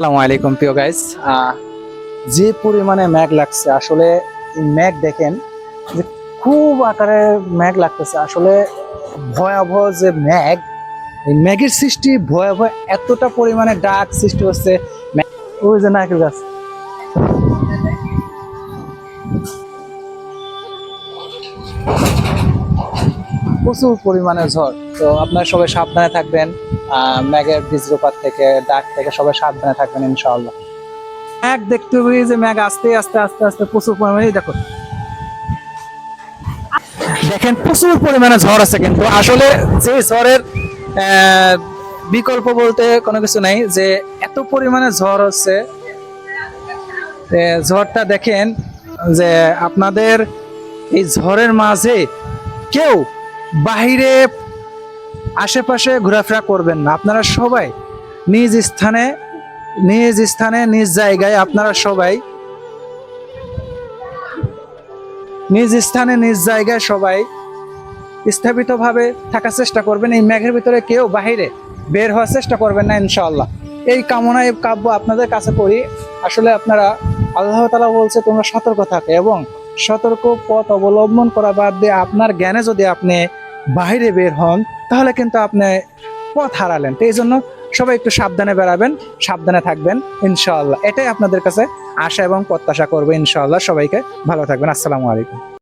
আসসালামু আলাইকুম প্রিয় গাইস। যে পরিমাণে মেঘ লাগছে আসলে এই মেঘ দেখেন যে খুব আকারে মেঘ লাগতেছে আসলে ভয়াবহ যে মেঘ, এই মেঘের সৃষ্টি ভয়াবহ, এতটা পরিমাণে ডাক সৃষ্টি হচ্ছে। ওই যে নারকেল গাছ, প্রচুর পরিমাণে ঝড়। তো আপনারা সবাই সাবধানে থাকবেন, মেঘের বজ্রপাত থেকে, ডাক থেকে সবাই সাবধানে থাকবেন ইনশাআল্লাহ। মেঘ দেখতে পাই যে মেঘ আস্তে আস্তে আস্তে আস্তে প্রচুর পরিমাণে, দেখো দেখেন প্রচুর পরিমাণে ঝড় আছে, কিন্তু আসলে যে ঝড়ের আহ, বিকল্প বলতে কোনো কিছু নাই, যে এত পরিমাণে ঝড় হচ্ছে। ঝড়টা দেখেন যে আপনাদের এই ঝড়ের মাঝে কেউ বাহিরে আশেপাশে ঘোরাফেরা করবেন না। আপনারা সবাই নিজ স্থানে নিজ জায়গায়, আপনারা সবাই নিজ জায়গায় সবাই স্থাপিতভাবে থাকার চেষ্টা করবেন। এই মেঘের ভিতরে কেউ বাহিরে বের হওয়ার চেষ্টা করবেন না ইনশাআল্লাহ। এই কামনায় কাব্য আপনাদের কাছে করি। আসলে আপনারা, আল্লাহ তাআলা বলছে তোমরা সতর্ক থাকে, এবং সতর্ক পথ অবলম্বন করা বাদ দিয়ে আপনার জ্ঞানে যদি আপনি বাহিরে বের হন তাহলে কিন্তু আপনি পথ হারালেন। তো এই জন্য সবাই একটু সাবধানে বেরাবেন, সাবধানে থাকবেন ইনশাআল্লাহ। এটাই আপনাদের কাছে আশা এবং প্রত্যাশা করবো ইনশাআল্লাহ। সবাইকে ভালো থাকবেন। আসসালামু আলাইকুম।